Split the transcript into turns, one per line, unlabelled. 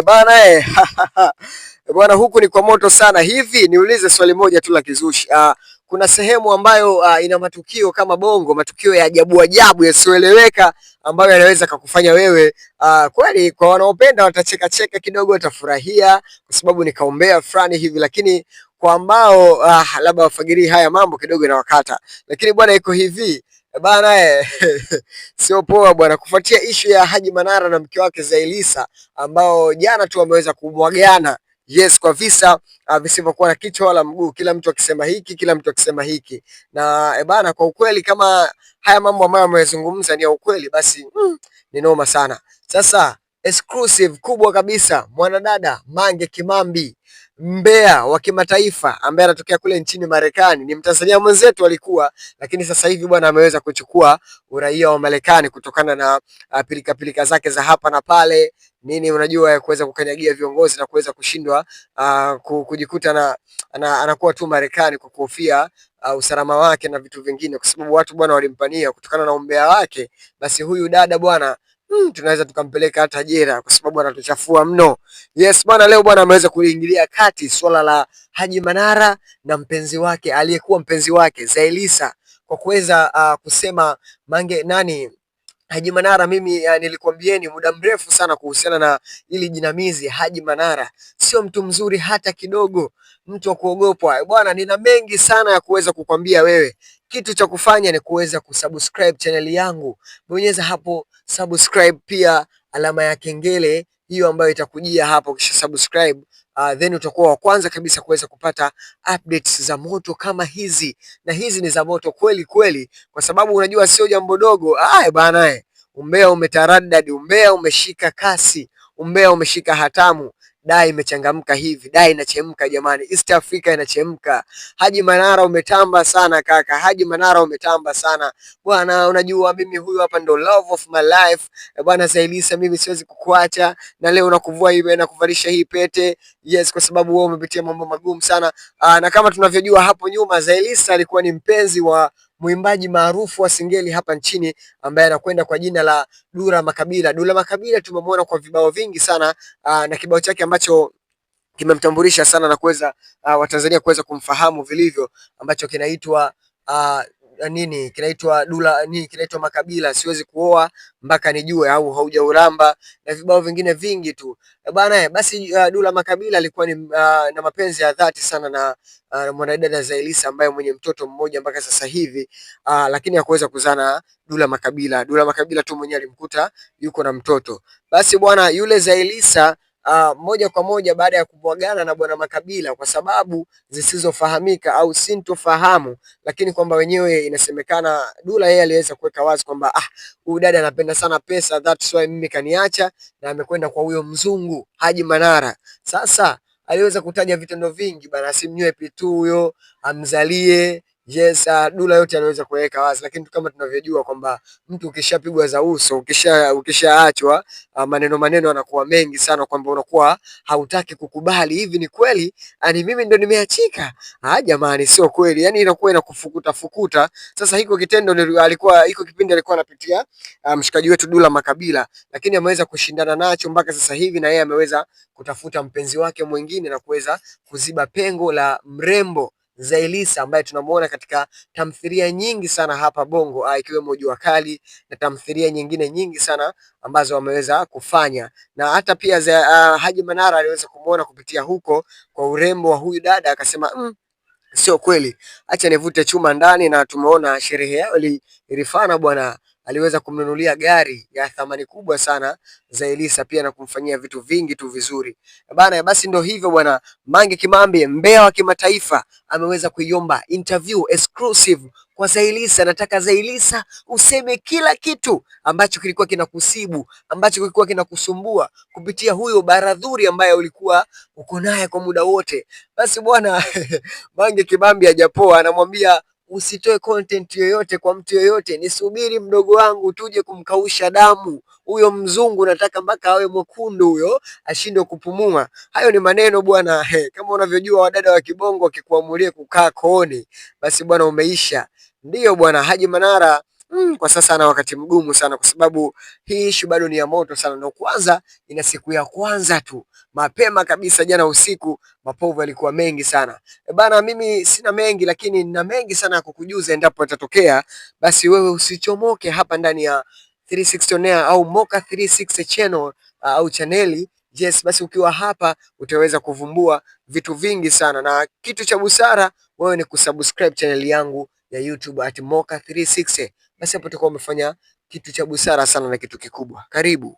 Bana bwana, huku ni kwa moto sana. Hivi niulize swali moja tu la kizushi. Kuna sehemu ambayo ina matukio kama Bongo, matukio ya ajabu ajabu yasiyoeleweka ambayo yanaweza kukufanya wewe kweli, kwa wanaopenda watacheka cheka kidogo, watafurahia kwa sababu ni kaumbea fulani hivi, lakini kwa ambao labda wafagirii haya mambo kidogo inawakata. Lakini bwana, iko hivi bana sio poa bwana, kufuatia ishu ya Haji Manara na mke wake Zailisa ambao jana tu wameweza kumwagana, yes, kwa visa visivyokuwa na kichwa wala mguu, kila mtu akisema hiki, kila mtu akisema hiki. Na bana, kwa ukweli kama haya mambo ambayo amezungumza ni ya ukweli, basi ni noma sana. Sasa exclusive kubwa kabisa, mwanadada Mange Kimambi, mbea wa kimataifa ambaye anatokea kule nchini Marekani, ni Mtanzania mwenzetu alikuwa, lakini sasa hivi bwana ameweza kuchukua uraia wa Marekani kutokana na pilika pilika zake za hapa na pale nini, unajua, ya kuweza kukanyagia viongozi na kuweza kushindwa kujikuta na anakuwa tu Marekani kwa kuhofia usalama wake na vitu vingine, kwa sababu watu bwana walimpania kutokana na umbea wake. Basi huyu dada bwana tunaweza tukampeleka hata jela kwa sababu anatuchafua mno. Yes bwana, leo bwana ameweza kuingilia kati swala la Haji Manara na mpenzi wake aliyekuwa mpenzi wake Zailisa, kwa kuweza kusema Haji Manara, mimi nilikwambieni muda mrefu sana kuhusiana na ili jinamizi. Haji Manara sio mtu mzuri hata kidogo, mtu wa kuogopwa bwana. Nina mengi sana ya kuweza kukwambia wewe. Kitu cha kufanya ni kuweza kusubscribe channel yangu, bonyeza hapo subscribe, pia alama ya kengele hiyo ambayo itakujia hapo, kisha subscribe then utakuwa wa kwanza kabisa kuweza kupata updates za moto kama hizi, na hizi ni za moto kweli kweli, kwa sababu unajua sio jambo dogo. Bana, umbea umetaradadi, umbea umeshika kasi, umbea umeshika hatamu. Dai imechangamka hivi, dai inachemka jamani, East Africa inachemka. Haji Manara umetamba sana kaka, Haji Manara umetamba sana bwana. Unajua mimi huyu hapa ndo love of my life bwana. Zailisa, mimi siwezi kukuacha, na leo nakuvua hivi na kuvalisha hii pete, yes, kwa sababu wewe umepitia mambo magumu sana. Na kama tunavyojua hapo nyuma, Zailisa alikuwa ni mpenzi wa mwimbaji maarufu wa singeli hapa nchini ambaye anakwenda kwa jina la Dula Makabila. Dula Makabila tumemwona kwa vibao vingi sana na kibao chake ambacho kimemtambulisha sana na kuweza Watanzania kuweza kumfahamu vilivyo, ambacho kinaitwa kinaitwa Makabila, siwezi kuoa mpaka nijue, au haujauramba, na vibao vingine vingi tu bana. Basi Dula Makabila alikuwa ni na mapenzi ya dhati sana na mwanadada Zailisa ambaye mwenye mtoto mmoja mpaka sasa hivi, lakini hakuweza kuzana Dula Makabila. Dula Makabila tu mwenyewe alimkuta yuko na mtoto. Basi bwana, yule Zailisa moja kwa moja baada ya kubwagana na bwana Makabila kwa sababu zisizofahamika au sintofahamu, lakini kwamba wenyewe inasemekana Dula yeye aliweza kuweka wazi kwamba huyu dada anapenda sana pesa, that's why mimi kaniacha na amekwenda kwa huyo mzungu Haji Manara. Sasa aliweza kutaja vitendo vingi bana, asimnywe pitu huyo, amzalie. Yes, Dula yote anaweza kuweka wazi, lakini kama tunavyojua kwamba mtu ukishapigwa za uso, ukishaachwa, maneno yanakuwa mengi sana, kwamba unakuwa hautaki kukubali. Hivi ni kweli ani mimi ndo nimeachika? Jamani, sio kweli. Yani inakuwa inakufukuta fukuta. Sasa hiko kitendo hiko kipindi alikuwa anapitia mshikaji wetu Dula Makabila, lakini ameweza kushindana nacho mpaka sasa hivi, na yeye ameweza kutafuta mpenzi wake mwingine na kuweza kuziba pengo la mrembo Zailisa ambaye tunamuona katika tamthilia nyingi sana hapa Bongo, ikiwemo Jua Kali na tamthilia nyingine nyingi sana ambazo wameweza kufanya, na hata pia Haji Manara aliweza kumuona kupitia huko kwa urembo wa huyu dada, akasema sio kweli, acha nivute chuma ndani. Na tumeona sherehe yao ilifana bwana, aliweza kumnunulia gari ya thamani kubwa sana Zailisa, pia na kumfanyia vitu vingi tu vizuri bana. Basi ndo hivyo bwana, Mange Kimambi, mbea wa kimataifa, ameweza kuiomba interview exclusive kwa Zailisa. Nataka Zailisa useme kila kitu ambacho kilikuwa kinakusibu, ambacho kilikuwa kinakusumbua kupitia huyo baradhuri ambaye ulikuwa uko naye kwa muda wote. Basi bwana Mange Kimambi hajapoa, anamwambia usitoe content yoyote kwa mtu yoyote, nisubiri mdogo wangu tuje kumkausha damu huyo mzungu, nataka mpaka awe mwekundu huyo ashindwe kupumua. Hayo ni maneno bwana. Kama unavyojua wadada wa kibongo wakikuamulia kukaa kooni, basi bwana umeisha. Ndiyo bwana, Haji Manara Kwa sasa ana wakati mgumu sana, kwa sababu hii issue bado ni ya moto sana, na kwanza ina siku ya kwanza tu, mapema kabisa jana usiku mapovu yalikuwa mengi sana. Bana, mimi sina mengi, lakini nina mengi sana ya kukujuza endapo yatatokea. Basi wewe usichomoke hapa ndani ya 360 on air au Moka 360 channel au chaneli. Yes, basi ukiwa hapa utaweza kuvumbua vitu vingi sana, na kitu cha busara wewe ni kusubscribe channel yangu ya YouTube at Moka 360. Basi hapo utakuwa umefanya kitu cha busara sana na kitu kikubwa. Karibu.